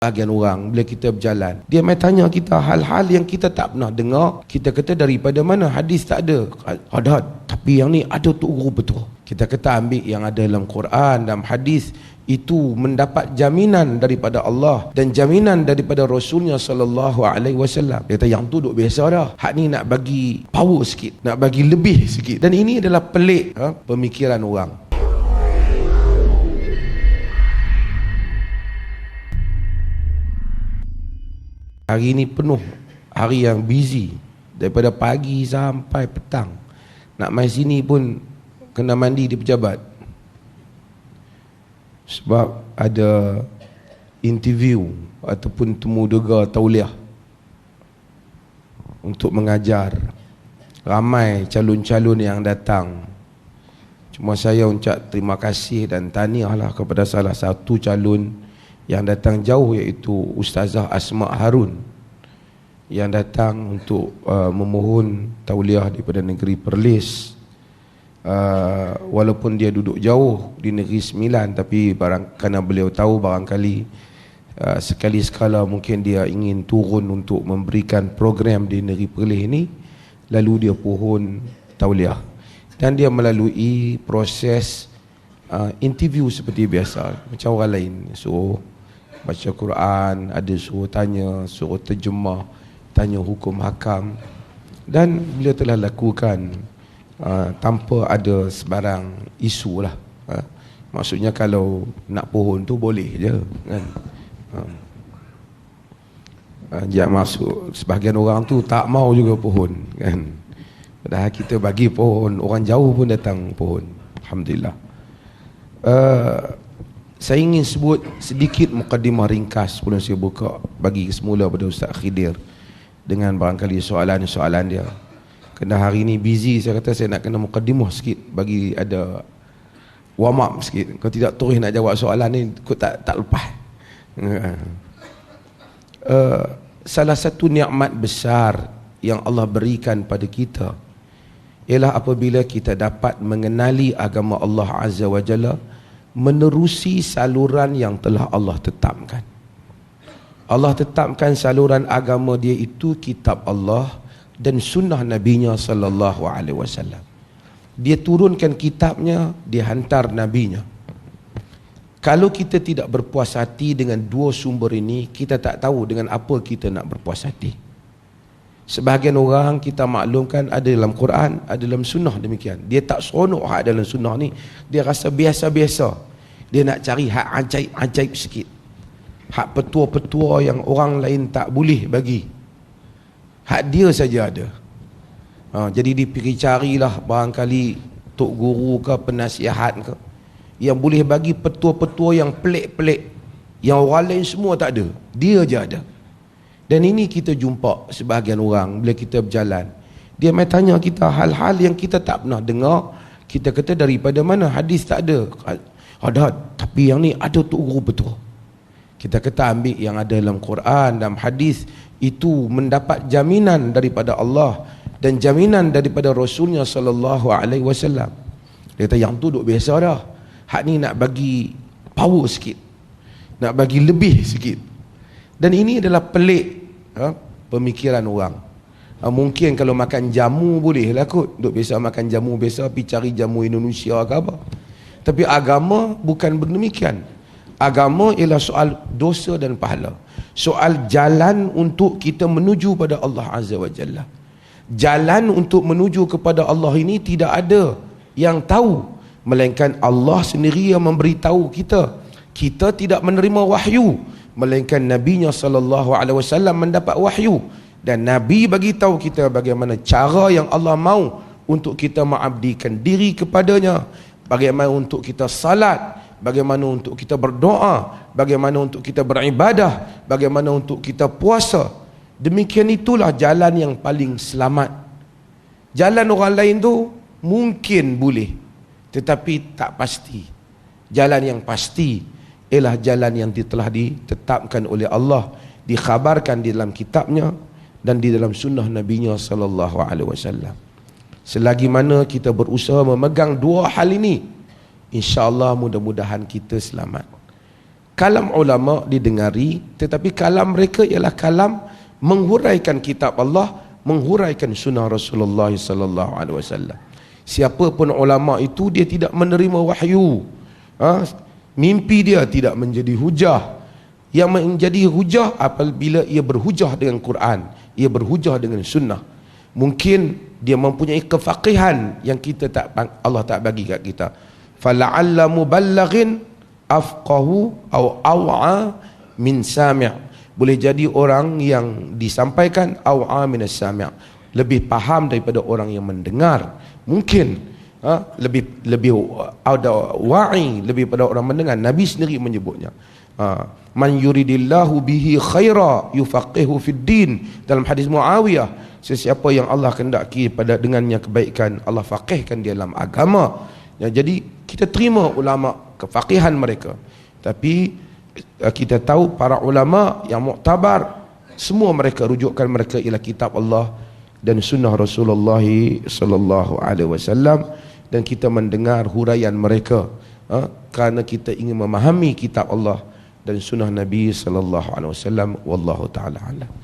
Bahagian orang bila kita berjalan, dia mai tanya kita hal-hal yang kita tak pernah dengar. Kita kata daripada mana? Hadis tak ada. Ada, tapi yang ni ada tu guru betul. Kita kata ambil yang ada dalam Quran, dalam hadis, itu mendapat jaminan daripada Allah dan jaminan daripada Rasulnya sallallahu alaihi wasallam. Dia kata yang tu duk biasa dah. Hak ni nak bagi power sikit, nak bagi lebih sikit. Dan ini adalah pelik pemikiran orang. Hari ini penuh, hari yang busy, daripada pagi sampai petang. Nak mai sini pun kena mandi di pejabat, sebab ada interview ataupun temu dega tauliah untuk mengajar. Ramai calon-calon yang datang. Cuma saya ucap terima kasih dan tahniahlah kepada salah satu calon yang datang jauh, iaitu Ustazah Asma Harun, yang datang untuk memohon tauliah daripada negeri Perlis. Walaupun dia duduk jauh di negeri Sembilan, tapi kerana beliau tahu barangkali sekali sekala mungkin dia ingin turun untuk memberikan program di negeri Perlis ini, lalu dia pohon tauliah. Dan dia melalui proses interview seperti biasa, macam orang lain. So baca Quran, ada suruh tanya, suruh terjemah, tanya hukum hakam. Dan beliau telah lakukan tanpa ada sebarang isu lah. Maksudnya kalau nak pohon tu boleh je kan. Jangan masuk, sebahagian orang tu tak mau juga pohon kan. Padahal kita bagi pohon, orang jauh pun datang pohon. Alhamdulillah. Saya ingin sebut sedikit mukadimah ringkas sebelum saya buka bagi semula pada Ustaz Khidir dengan barangkali soalan-soalan dia. Kerana hari ini busy, saya kata saya nak kena mukadimah sikit, bagi ada warm up sikit. Kalau tidak terus nak jawab soalan ni, kau tak lepas. Salah satu nikmat besar yang Allah berikan pada kita ialah apabila kita dapat mengenali agama Allah Azza wa Jalla menerusi saluran yang telah Allah tetapkan. Allah tetapkan saluran agama dia itu kitab Allah dan sunnah Nabi-Nya sallallahu alaihi wasallam. Dia turunkan kitabnya, dia hantar Nabi-Nya. Kalau kita tidak berpuas hati dengan dua sumber ini, kita tak tahu dengan apa kita nak berpuas hati. Sebahagian orang kita maklumkan ada dalam Quran, ada dalam sunnah demikian. Dia tak seronok hak dalam sunnah ni, dia rasa biasa-biasa. Dia nak cari hak ajaib-ajaib sikit, hak petua-petua yang orang lain tak boleh bagi, hak dia saja ada. Jadi dia pergi carilah barangkali tok guru ke penasihat ke yang boleh bagi petua-petua yang pelik-pelik, yang orang lain semua tak ada, dia je ada. Dan ini kita jumpa sebahagian orang bila kita berjalan, dia mai tanya kita hal-hal yang kita tak pernah dengar. Kita kata daripada mana? Hadis tak ada. Ada, tapi yang ni ada tu guru betul. Kita kata ambil yang ada dalam Quran, dalam hadis, itu mendapat jaminan daripada Allah dan jaminan daripada Rasulnya sallallahu alaihi wasallam. Dia kata yang tu duk biasa dah. Hak ni nak bagi power sikit, nak bagi lebih sikit. Dan ini adalah pelik pemikiran orang. Mungkin kalau makan jamu boleh lah kot, duk biasa makan jamu biasa, pergi cari jamu Indonesia ke apa. Tapi agama bukan demikian. Agama ialah soal dosa dan pahala, soal jalan untuk kita menuju pada Allah Azza wa Jalla. Jalan untuk menuju kepada Allah ini tidak ada yang tahu, melainkan Allah sendiri yang memberitahu kita. Kita tidak menerima wahyu, melainkan Nabi-Nya sallallahu alaihi wasallam mendapat wahyu, dan Nabi bagi tahu kita bagaimana cara yang Allah mahu untuk kita mengabdikan diri kepadanya, bagaimana untuk kita salat, bagaimana untuk kita berdoa, bagaimana untuk kita beribadah, bagaimana untuk kita puasa. Demikian itulah jalan yang paling selamat. Jalan orang lain tu mungkin boleh, tetapi tak pasti. Jalan yang pasti ialah jalan yang telah ditetapkan oleh Allah, dikhabarkan di dalam kitabnya dan di dalam sunnah Nabi-Nya sallallahu alaihi wasallam. Selagi mana kita berusaha memegang dua hal ini, insya-Allah mudah-mudahan kita selamat. kalam ulama didengari, tetapi kalam mereka ialah kalam menghuraikan kitab Allah, menghuraikan sunnah Rasulullah sallallahu alaihi wasallam. Siapa pun ulama itu, dia tidak menerima wahyu. Mimpi dia tidak menjadi hujah. Yang menjadi hujah apabila ia berhujah dengan Quran, ia berhujah dengan sunnah. Mungkin dia mempunyai kefaqihan yang Allah tak bagi kat kita. Fala'alla muballighin afqahu aw aw'a min sami'. Boleh jadi orang yang disampaikan aw'a min as-sami', lebih faham daripada orang yang mendengar. Mungkin lebih ada wa'i lebih pada orang mendengar. Nabi sendiri menyebutnya, man yuridillahu bihi khaira yufaqihu fid din. Dalam hadis Muawiyah, sesiapa yang Allah kehendaki pada dengannya kebaikan, Allah faqihkan dia dalam agama. Jadi kita terima ulama, kefaqihan mereka, tapi kita tahu para ulama yang muktabar, semua mereka rujukan mereka ialah kitab Allah dan sunnah Rasulullah sallallahu alaihi wasallam. Dan kita mendengar huraian mereka kerana kita ingin memahami kitab Allah dan sunnah Nabi sallallahu alaihi wasallam. Wallahu taala alam.